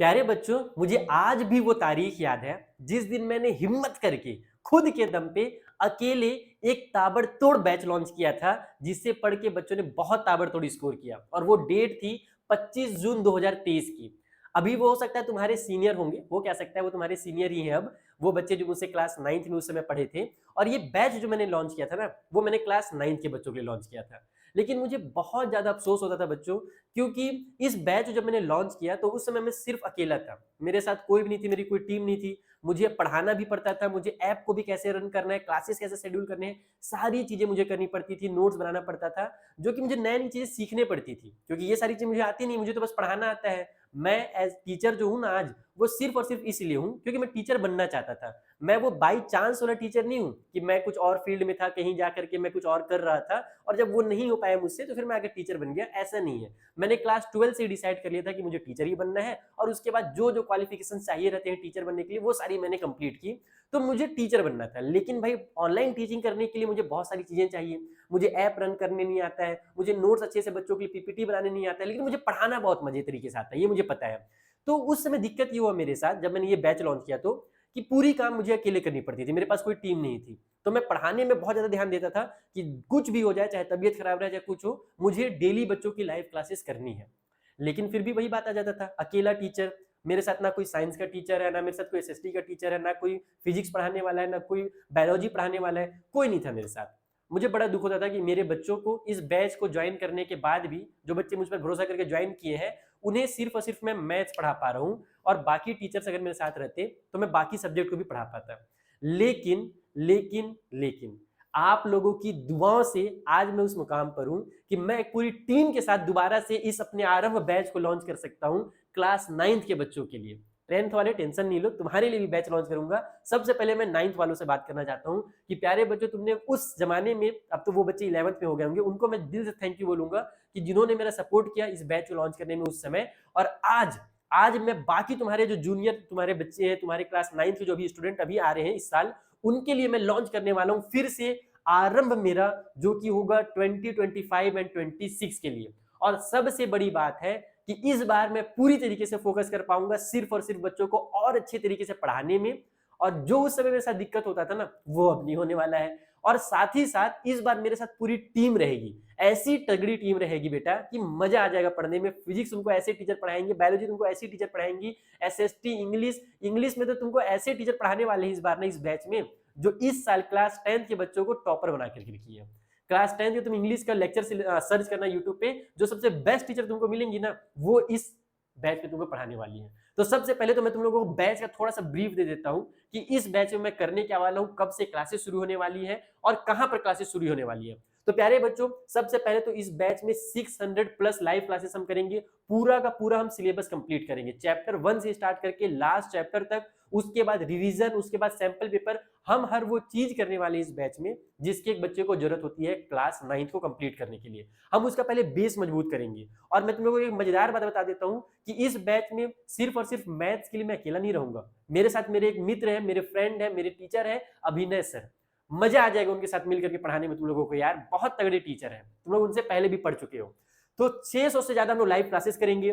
प्यारे बच्चों, मुझे आज भी वो तारीख याद है जिस दिन मैंने हिम्मत करके खुद के दम पे अकेले एक ताबड़तोड़ बैच लॉन्च किया था, जिससे पढ़ के बच्चों ने बहुत ताबड़तोड़ स्कोर किया। और वो डेट थी 25 जून 2023 की। अभी वो हो सकता है तुम्हारे सीनियर होंगे, वो कह सकता है वो तुम्हारे सीनियर ही हैं अब, वो बच्चे जो मुझसे क्लास 9th में उस समय पढ़े थे। और ये बैच जो मैंने लॉन्च किया था ना, वो मैंने क्लास 9th के बच्चों के लिए लॉन्च किया था। लेकिन मुझे बहुत ज्यादा अफसोस होता था बच्चों, क्योंकि इस बैच जब मैंने लॉन्च किया तो उस समय मैं सिर्फ अकेला था, मेरे साथ कोई भी नहीं थी, मेरी कोई टीम नहीं थी। मुझे पढ़ाना भी पड़ता था, मुझे ऐप को भी कैसे रन करना है, क्लासेस कैसे शेड्यूल करने हैं, सारी चीजें मुझे करनी पड़ती थी, नोट्स बनाना पड़ता था, जो कि मुझे नई नई चीजें सीखने पड़ती थी, क्योंकि ये सारी चीजें मुझे आती नहीं, मुझे तो बस पढ़ाना आता है। मैं एज टीचर जो हूँ ना आज, वो सिर्फ और सिर्फ इसलिए हूँ क्योंकि मैं टीचर बनना चाहता था। मैं वो बाई चांस वाला टीचर नहीं हूँ कि मैं कुछ और फील्ड में था, कहीं जा करके मैं कुछ और कर रहा था और जब वो नहीं हो पाया मुझसे तो फिर मैं आगे टीचर बन गया, ऐसा नहीं है। मैंने क्लास 12 से डिसाइड कर लिया था कि मुझे टीचर ही बनना है, और उसके बाद जो जो क्वालिफिकेशन चाहिए रहते हैं टीचर बनने के लिए वो सारी मैंने कंप्लीट की। तो मुझे टीचर बनना था, लेकिन भाई ऑनलाइन टीचिंग करने के लिए मुझे बहुत सारी चीजें चाहिए। मुझे ऐप रन करने नहीं आता है, मुझे नोट्स अच्छे से बच्चों के लिए पीपीटी बनाने नहीं आता है, लेकिन मुझे पढ़ाना बहुत मजे तरीके से आता है, ये मुझे पता है। तो उस समय दिक्कत ये हुआ मेरे साथ जब मैंने ये बैच लॉन्च किया तो, कि पूरी काम मुझे अकेले करनी पड़ती थी, मेरे पास कोई टीम नहीं थी। तो मैं पढ़ाने में बहुत ज्यादा ध्यान देता था कि कुछ भी हो जाए, चाहे तबीयत खराब रहे, चाहे कुछ हो, मुझे डेली बच्चों की लाइव क्लासेस करनी है। लेकिन फिर भी वही बात आ जाता था, अकेला टीचर, मेरे साथ ना कोई साइंस का टीचर है, ना मेरे साथ कोई एसएसटी का टीचर है, ना कोई फिजिक्स पढ़ाने वाला है, ना कोई बायोलॉजी पढ़ाने वाला है, कोई नहीं था मेरे साथ। मुझे बड़ा दुख होता था कि मेरे बच्चों को इस बैच को ज्वाइन करने के बाद भी, जो बच्चे मुझ पर भरोसा करके ज्वाइन किए हैं, उन्हें सिर्फ और सिर्फ मैं मैथ्स पढ़ा पा रहा हूँ, और बाकी टीचर्स अगर मेरे साथ रहते तो मैं बाकी सब्जेक्ट को भी पढ़ा पाता। लेकिन आप लोगों की दुआओं से आज मैं उस मुकाम पर हूं कि मैं एक पूरी टीम के साथ दोबारा से इस अपने आरंभ बैच को लॉन्च कर सकता हूं क्लास 9th के बच्चों के लिए। 10th वाले टेंशन नहीं लो, तुम्हारे लिए भी बैच लॉन्च करूंगा। सबसे पहले मैं 9th वालों से बात करना चाहता हूं कि प्यारे बच्चों, तुमने उस जमाने में, अब तो वो बच्चे 11th में हो गए होंगे, उनको मैं दिल से थैंक यू बोलूंगा कि जिन्होंने मेरा सपोर्ट किया इस बैच को लॉन्च करने में उस समय। और आज आज मैं बाकी तुम्हारे जो जूनियर तुम्हारे बच्चे हैं, तुम्हारे क्लास 9th के जो भी स्टूडेंट अभी आ रहे हैं इस साल, उनके लिए मैं लॉन्च करने वाला हूं फिर से आरंभ मेरा, जो कि होगा 2025 एंड 26 के लिए। और सबसे बड़ी बात है कि इस बार मैं पूरी तरीके से फोकस कर पाऊंगा सिर्फ और सिर्फ बच्चों को और अच्छे तरीके से पढ़ाने में। और जो उस समय मेरे साथ दिक्कत होता था ना, वो अब नहीं होने वाला है। और साथ ही साथ इस बार मेरे साथ पूरी टीम रहेगी, ऐसी तगड़ी टीम रहेगी बेटा कि मजा आ जाएगा पढ़ने में। फिजिक्स तुमको ऐसे टीचर पढ़ाएंगे, बायोलॉजी तुमको ऐसी टीचर पढ़ाएंगी, एसएसटी, इंग्लिश, इंग्लिश में तो तुमको ऐसे टीचर पढ़ाने वाले हैं इस बार ना इस बैच में, जो इस साल क्लास 10th के बच्चों को टॉपर बना करके रखी है। क्लास 10th के तुम इंग्लिश का लेक्चर सर्च करना यूट्यूब पे, जो सबसे बेस्ट टीचर तुमको मिलेंगी ना, वो इस बैच में तुमको पढ़ाने वाली है। तो सबसे पहले तो मैं तुम लोगों को बैच का थोड़ा सा ब्रीफ दे देता हूं कि इस बैच में मैं करने क्या वाला हूं, कब से क्लासेस शुरू होने वाली है और कहां पर क्लासेस शुरू होने वाली है। तो प्यारे बच्चों, सबसे पहले तो इस बैच में 600 प्लस लाइव क्लासेस हम करेंगे। पूरा का पूरा हम सिलेबस कंप्लीट करेंगे, चैप्टर 1 से स्टार्ट करके लास्ट चैप्टर तक। उसके बाद रिवीजन, उसके बाद सैंपल पेपर, हम हर वो चीज करने वाले इस बैच में जिसके एक बच्चे को जरूरत होती है क्लास 9th को कंप्लीट करने के लिए। हम उसका पहले बेस मजबूत करेंगे। और मैं तुम लोगों को एक मजेदार बात बता देता हूं कि इस बैच में सिर्फ और सिर्फ मैथ्स के लिए मैं अकेला नहीं रहूंगा, मेरे साथ मेरे एक मित्र है, मेरे फ्रेंड है, मेरे टीचर है अभिनय सर। मजा आ जाएगा उनके साथ मिलकर के पढ़ाने में तुम लोगों को यार, बहुत तगड़े टीचर है, तुम लोग उनसे पहले भी पढ़ चुके हो। तो 600 से ज्यादा हम लोग लाइव क्लासेस करेंगे,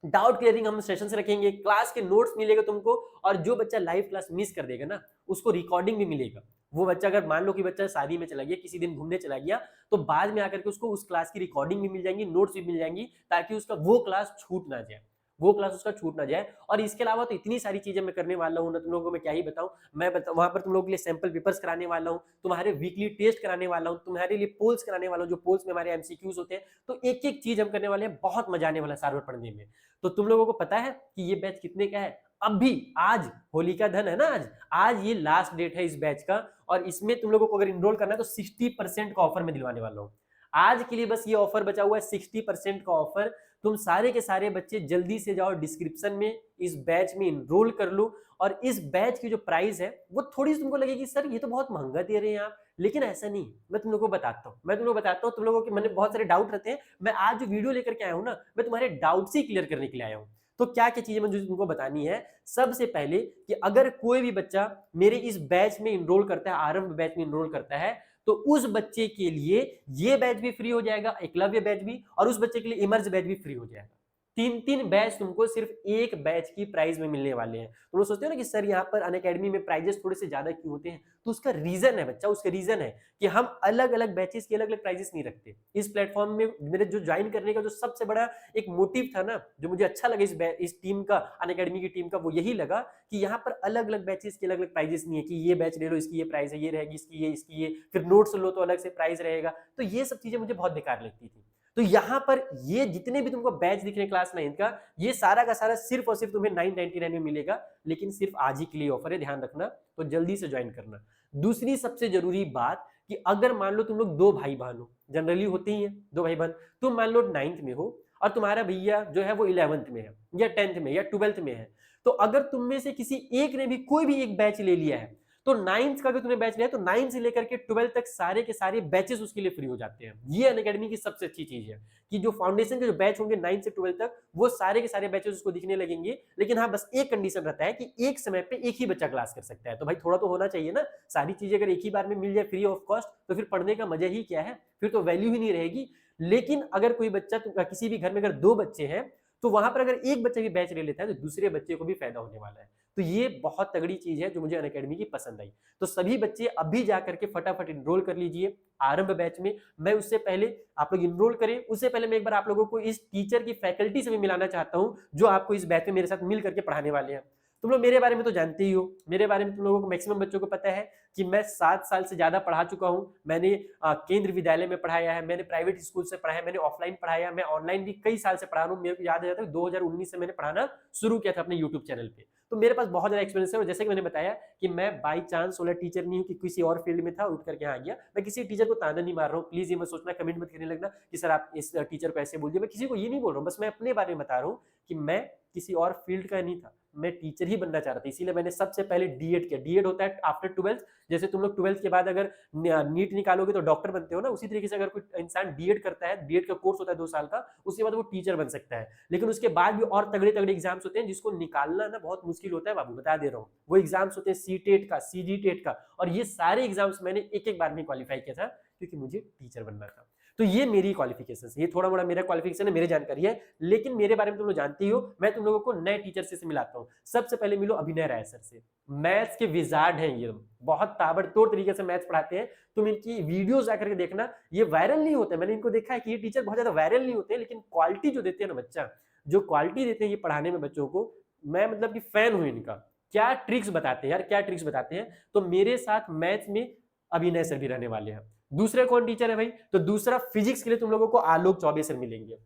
डाउट क्लियरिंग हम सेशंस रखेंगे, क्लास के नोट्स मिलेगा तुमको। और जो बच्चा लाइव क्लास मिस कर देगा ना, उसको रिकॉर्डिंग भी मिलेगा। वो बच्चा, अगर मान लो कि बच्चा शादी में चला गया, किसी दिन घूमने चला गया, तो बाद में आकर के उसको उस क्लास की रिकॉर्डिंग भी मिल जाएंगी, नोट्स भी मिल जाएंगी, ताकि उसका वो क्लास छूट ना जाए, वो क्लास उसका छूट ना जाए। और इसके अलावा तो इतनी सारी चीजें मैं करने वाला हूँ ना, तुम लोगों को मैं क्या ही बताऊं। वहां पर तुम लोगों के लिए सैंपल पेपर्स कराने वाला हूँ, तुम्हारे वीकली टेस्ट कराने वाला हूँ, तुम्हारे लिए पोल्स कराने वाला हूँ, जो पोल्स में हमारे एमसीक्यूज होते हैं। तो एक एक चीज हम करने वाले हैं, बहुत मजा आने वाला है साल भर पढ़ने में। तो तुम लोगों को पता है कि ये बैच कितने का है? अभी आज होलिका दहन है ना, आज आज ये लास्ट डेट है इस बैच का। और इसमें तुम लोगों को अगर इनरोल करना है तो 60% का ऑफर मैं दिलवाने वाला हूँ। आज के लिए बस ये ऑफर बचा हुआ है, 60% का ऑफर। तुम सारे के सारे बच्चे जल्दी से जाओ, डिस्क्रिप्शन में इस बैच में इनरोल कर लो। और इस बैच की जो प्राइस है वो थोड़ी सी तुमको लगेगी सर ये तो बहुत महंगा दे रहे हैं आप, लेकिन ऐसा नहीं। मैं तुम लोगों को बताता हूँ, तुम लोगों के मन में बहुत सारे डाउट रहते हैं। मैं आज जो वीडियो लेकर के आया हूँ ना, मैं तुम्हारे डाउट से क्लियर करने के लिए आया हूँ। तो क्या क्या चीजें मुझे तुमको बतानी है? सबसे पहले कि अगर कोई भी बच्चा मेरे इस बैच में इनरोल करता है, आरंभ बैच में इनरोल करता है, तो उस बच्चे के लिए ये बैच भी फ्री हो जाएगा, एकलव्य बैच भी, और उस बच्चे के लिए इमर्ज बैच भी फ्री हो जाएगा। तीन बैच तुमको सिर्फ एक बैच की प्राइस में मिलने वाले हैं। तुम लोग सोचते हो ना कि सर यहाँ पर अनअकैडमी में प्राइजेस थोड़े से ज्यादा क्यों होते हैं, तो उसका रीजन है बच्चा, उसका रीजन है कि हम अलग अलग बैचेस की अलग अलग प्राइजेस नहीं रखते। इस प्लेटफॉर्म में मेरे जो ज्वाइन करने का जो सबसे बड़ा एक मोटिव था ना, जो मुझे अच्छा लगा इस टीम का, अनअकैडमी की टीम का, वो यही लगा कि यहाँ पर अलग अलग बैचेस की अलग अलग प्राइजेस नहीं है कि ये बैच ले लो इसकी ये प्राइस है, ये रहेगी इसकी ये, फिर नोट्स लो तो अलग से प्राइस रहेगा। तो ये सब चीजें मुझे बहुत बेकार लगती थी। तो यहाँ पर ये जितने भी तुमको बैच दिख रहे हैं क्लास 9 का, ये सारा का सारा सिर्फ और सिर्फ तुम्हें 999 में मिलेगा, लेकिन सिर्फ आज ही के लिए ऑफर है, ध्यान रखना, तो जल्दी से ज्वाइन करना। दूसरी सबसे जरूरी बात कि अगर मान लो तुम लोग दो भाई बहन हो, जनरली होते ही है दो भाई बहन, तुम मान लो 9th में हो और तुम्हारा भैया जो है वो 11th में है या 10th में या 12th में है, तो अगर तुम में से किसी एक ने भी कोई भी एक बैच ले लिया है, तो 9th का अगर तुमने बैच लिया तो 9th से लेकर के 12th तक सारे के सारे बैचेस उसके लिए फ्री हो जाते हैं। ये अनअकैडमी की सबसे अच्छी चीज है कि जो फाउंडेशन के जो बैच होंगे 9th से 12th तक, वो सारे के सारे बैचेस उसको दिखने लगेंगे। लेकिन हाँ, बस एक कंडीशन रहता है कि एक समय पे एक ही बच्चा क्लास कर सकता है। तो भाई थोड़ा तो होना चाहिए ना, सारी चीजें अगर एक ही बार में मिल जाए फ्री ऑफ कॉस्ट, तो फिर पढ़ने का मजा ही क्या है, फिर तो वैल्यू ही नहीं रहेगी। लेकिन अगर कोई बच्चा, किसी भी घर में अगर दो बच्चे हैं, तो वहां पर अगर एक बच्चा भी बैच ले लेता है तो दूसरे बच्चे को भी फायदा होने वाला है। तो ये बहुत तगड़ी चीज है जो मुझे अनअकैडमी की पसंद आई। तो सभी बच्चे अभी जाकर के फटाफट इनरोल कर लीजिए आरंभ बैच में। मैं उससे पहले आप लोग इनरोल करें, उससे पहले मैं एक बार आप लोगों को इस टीचर की फैकल्टी से भी मिलाना चाहता हूं जो आपको इस बैच में मेरे साथ मिल करके पढ़ाने वाले हैं। तुम लोग मेरे बारे में तो जानते ही हो, मेरे बारे में तुम लोगों को मैक्सिमम बच्चों को पता है कि मैं 7 साल से ज्यादा पढ़ा चुका हूं। मैंने केंद्र विद्यालय में पढ़ाया है, मैंने प्राइवेट स्कूल से पढ़ाया है, मैंने ऑफलाइन पढ़ाया, मैं ऑनलाइन भी कई साल से पढ़ा रहा हूं। मेरे को याद है 2019 से मैंने पढ़ाना शुरू किया था अपने यूट्यूब चैनल पे। तो मेरे पास बहुत ज्यादा एक्सपीरियंस है। और जैसे कि मैंने बताया कि मैं बाई चांस वाला टीचर नहीं हूँ कि किसी और फील्ड में था उठ करके यहाँ आ गया। मैं किसी टीचर को ताना नहीं मार रहा हूँ, प्लीज ये मत सोचना, कमेंट मत करने लगना कि सर आप इस टीचर को ऐसे बोल दिया। मैं किसी को ये नहीं बोल रहा हूँ, बस मैं अपने बारे में बता रहा हूँ कि मैं किसी और फील्ड का नहीं था, मैं टीचर ही बनना चाह रहा था। इसीलिए मैंने सबसे पहले डीएड किया। डीएड होता है आफ्टर 12th। जैसे तुम लोग 12th के बाद अगर नीट निकालोगे तो डॉक्टर बनते हो ना, उसी तरीके से अगर कोई इंसान डीएड करता है, डीएड का कोर्स होता है 2 साल का, उसके बाद वो टीचर बन सकता है। लेकिन उसके बाद भी और तगड़े तगड़े एग्जाम्स होते हैं जिसको निकालना ना बहुत मुश्किल होता है बाबू, बता दे रहा हूँ। वो एग्जाम्स होते हैं सीटेट का, सीजीटेट का, और ये सारे एग्जाम्स मैंने एक एक बार में क्वालिफाई किया था क्योंकि मुझे टीचर बनना था। तो ये मेरी क्वालिफिकेशन है, ये थोड़ा मोड़ा मेरा क्वालिफिकेशन है, मेरी जानकारी है। लेकिन मेरे बारे में तुम लोग जानती हो, मैं तुम लोगों को नए टीचर से मिलाता हूँ। सबसे पहले मिलो अभिनय राय सर से, मैथ्स के विजार्ड हैं ये, बहुत ताबड़तोड़ तरीके से मैथ्स पढ़ाते हैं। तुम इनकी वीडियोस जाकर के देखना, ये वायरल नहीं होते। मैंने इनको देखा है कि ये टीचर बहुत ज्यादा वायरल नहीं होते, लेकिन क्वालिटी जो देते हैं ना बच्चा, जो क्वालिटी देते हैं ये पढ़ाने में बच्चों को, मैं मतलब कि फैन हूं इनका। क्या ट्रिक्स बताते हैं यार, क्या ट्रिक्स बताते हैं। तो मेरे साथ मैथ्स में अभिनय सर भी रहने वाले हैं। दूसरे कौन टीचर है भाई, तो दूसरा फिजिक्स के लिए तुम लोगों को आलोक चौबे सर मिलेंगे।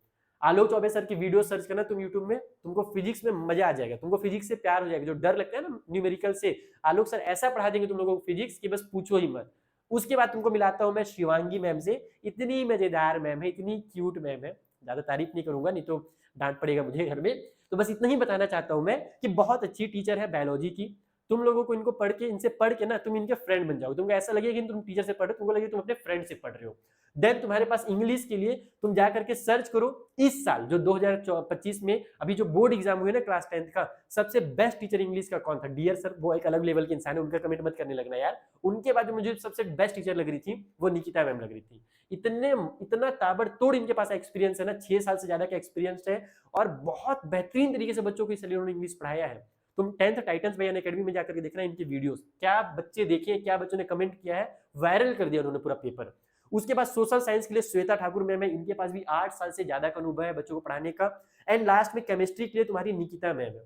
आलोक चौबे सर की वीडियो सर्च करना तुम यूट्यूब में, तुमको फिजिक्स में मजा आ जाएगा, तुमको फिजिक्स से प्यार हो जाएगा। जो डर लगता है ना न्यूमेरिकल से, आलोक सर ऐसा पढ़ा देंगे तुम लोगों को फिजिक्स की बस पूछो ही मत। उसके बाद तुमको मिलाता हूं मैं शिवांगी मैम से, इतनी मजेदार मैम है, इतनी क्यूट मैम है, ज्यादा तारीफ नहीं करूंगा नहीं तो डांट पड़ेगा मुझे घर में। तो बस इतना ही बताना चाहता हूं मैं कि बहुत अच्छी टीचर है बायोलॉजी की। तुम लोगों को इनको पढ़ के, इनसे पढ़ के ना तुम इनके फ्रेंड बन जाओगे। तुमको ऐसा लगेगा कि तुम टीचर से पढ़ रहे हो, तुमको लगेगा तुम अपने फ्रेंड से पढ़ रहे हो। देन तुम्हारे पास इंग्लिश के लिए तुम जाकर के सर्च करो, इस साल जो 2025 में अभी जो बोर्ड एग्जाम हुए ना क्लास 10th का, सबसे बेस्ट टीचर इंग्लिश का कौन था। डियर सर, वो एक अलग लेवल के इंसान है, उनका कमेंट मत करने लगना यार। उनके बाद जो मुझे सबसे बेस्ट टीचर लग रही थी वो निकिता मैम लग रही थी। इतना ताबड़तोड़ इनके पास एक्सपीरियंस है ना, 6 साल से ज्यादा का एक्सपीरियंस है, और बहुत बेहतरीन तरीके से बच्चों को इसलिए उन्होंने इंग्लिश पढ़ाया है। तुम 10th टाइटन्स भाई अकेडमी में जाकर के देखना इनकी वीडियोस, क्या बच्चे देखे, क्या बच्चों ने कमेंट किया है, वायरल कर दिया उन्होंने पूरा पेपर। उसके बाद सोशल साइंस के लिए श्वेता ठाकुर मैम है, इनके पास भी 8 साल से ज्यादा का अनुभव है बच्चों को पढ़ाने का। एंड लास्ट में केमिस्ट्री के लिए तुम्हारी निकिता मैम है,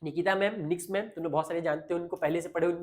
निकिता मैम, निक्स मैम, तुम बहुत सारे जानते हो उनको, पहले से पढ़े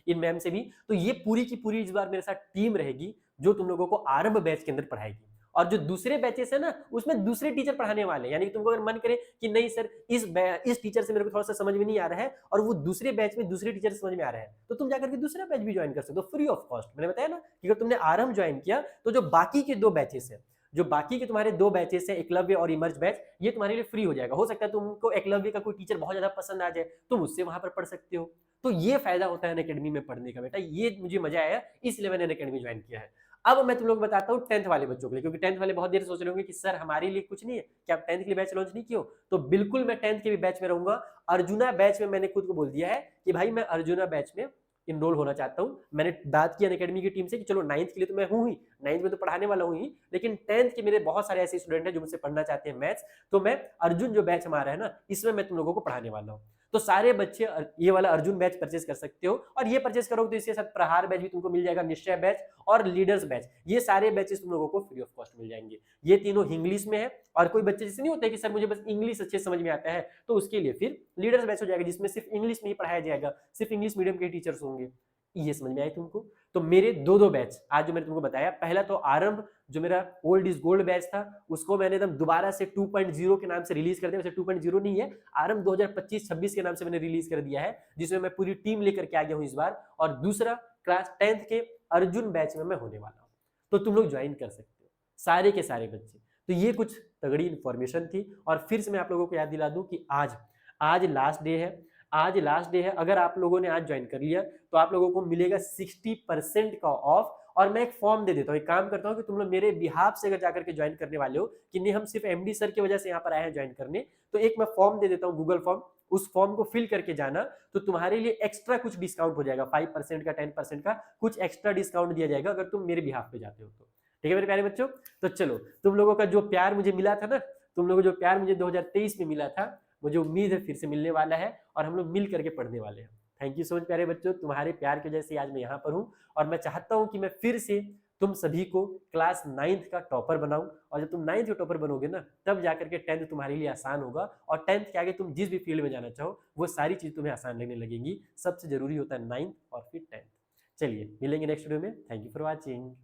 इन मैम से भी। तो ये पूरी की पूरी इस बार मेरे साथ टीम रहेगी जो तुम लोगों को आरंभ बैच के अंदर पढ़ाएगी। और जो दूसरे बैचेस है ना, उसमें दूसरे टीचर पढ़ाने वाले हैं। यानी कि तुमको अगर मन करे कि नहीं सर इस टीचर से मेरे को थोड़ा सा समझ में नहीं आ रहा है, और वो दूसरे बैच में दूसरे टीचर से समझ में आ रहा है, तो तुम जाकर के दूसरा बैच भी ज्वाइन कर सकते हो फ्री ऑफ कॉस्ट। मैंने बताया ना कि अगर तुमने आरंभ ज्वाइन किया तो जो बाकी के 2 बैचेस है, जो बाकी के तुम्हारे 2 बैचेस है, एकलव्य और इमर्ज बैच, ये तुम्हारे लिए फ्री हो जाएगा। हो सकता है तुमको एकलव्य का कोई टीचर बहुत ज्यादा पसंद आ जाए, तुम उससे वहां पर पढ़ सकते हो। तो ये फायदा होता है अकेडमी में पढ़ने का बेटा, ये मुझे मजा आया, इसलिए मैंने अकेडमी ज्वाइन किया है। अब मैं तुम लोग बताता हूँ 10th वाले बच्चों के लिए, क्योंकि 10th वाले बहुत देर सोच रहे होंगे कि सर हमारे लिए कुछ नहीं है, क्या आप 10th के लिए बैच लॉन्च नहीं किए हो। तो बिल्कुल मैं 10th के भी बैच में रहूंगा। अर्जुना बैच में मैंने खुद को बोल दिया है कि भाई मैं अर्जुना बैच में इनरोल होना चाहता हूं। मैंने बात की अनअकैडमी की टीम से कि चलो 9th के लिए तो मैं हूं ही, 9th में तो पढ़ाने वाला हूँ ही, लेकिन 10th के मेरे बहुत सारे ऐसे स्टूडेंट हैं जो मुझसे पढ़ना चाहते हैं मैथ्स, तो मैं अर्जुन जो बैच हमारा है ना, इसमें मैं तुम लोगों को पढ़ाने वाला हूँ। तो सारे बच्चे ये वाला अर्जुन बैच परचेज कर सकते हो, और ये परचेज करोगे तो इसके साथ प्रहार बैच भी तुमको मिल जाएगा, निश्चय बैच और लीडर्स बैच, ये सारे बैचेस तुम लोगों को फ्री ऑफ कॉस्ट मिल जाएंगे। ये तीनों इंग्लिश में है, और कोई बच्चे जैसे नहीं होते कि सर मुझे बस इंग्लिश अच्छे समझ में आता है, तो उसके लिए फिर लीडर्स बैच हो जाएगा, जिसमें सिर्फ इंग्लिश में ही पढ़ाया जाएगा, सिर्फ इंग्लिश मीडियम के टीचर्स होंगे। ये समझ में आई तुमको? तो मेरे दो बैच आज जो मैंने तुमको बताया, पहला तो आरंभ जो मेरा ओल्ड इज गोल्ड बैच था, उसको मैंने एकदम दोबारा से 2.0 के नाम से रिलीज कर दिया। वैसे 2.0 नहीं है, आरंभ 2025-26 के नाम से मैंने रिलीज कर दिया है, जिसमें मैं पूरी टीम लेकर के आ गया हूं इस बार। और दूसरा क्लास 10th के अर्जुन बैच में मैं होने वाला हूं, तो तुम लोग ज्वाइन कर सकते हो, सारे के सारे बच्चे। तो ये कुछ तगड़ी इंफॉर्मेशन थी, और फिर से मैं आप लोगों को याद दिला दूं कि आज लास्ट डे है, आज लास्ट डे है। अगर आप लोगों ने आज ज्वाइन कर लिया तो आप लोगों को मिलेगा 60% का ऑफ। और मैं एक फॉर्म दे देता हूँ, एक काम करता हूँ कि तुम लोग मेरे बिहाफ से अगर जाकर के ज्वाइन करने वाले हो कि नहीं हम सिर्फ एमडी सर की वजह से यहाँ पर आए हैं ज्वाइन करने, तो एक मैं फॉर्म दे देता हूँ, गूगल फॉर्म, उस फॉर्म को फिल करके जाना, तो तुम्हारे लिए एक्स्ट्रा कुछ डिस्काउंट हो जाएगा, 5% का 10% का कुछ एक्स्ट्रा डिस्काउंट दिया जाएगा अगर तुम मेरे बिहाफ पे जाते हो तो। ठीक है मेरे प्यारे बच्चों? तो चलो, तुम लोगों का जो प्यार मुझे मिला था ना, तुम लोगों को जो प्यार मुझे 2023 में मिला था, मुझे उम्मीद है फिर से मिलने वाला है, और हम लोग मिल करके पढ़ने वाले हैं। थैंक यू सो मच प्यारे बच्चों, तुम्हारे प्यार की वजह से आज मैं यहाँ पर हूँ, और मैं चाहता हूँ कि मैं फिर से तुम सभी को क्लास 9th का टॉपर बनाऊं। और जब तुम 9th के टॉपर बनोगे ना, तब जाकर के 10th तुम्हारे लिए आसान होगा, और 10th के आगे तुम जिस भी फील्ड में जाना चाहो वो सारी चीज तुम्हें आसान लगने लगेंगी। सबसे जरूरी होता है 9th और फिर 10th। चलिए मिलेंगे नेक्स्ट वीडियो में। Thank you for watching.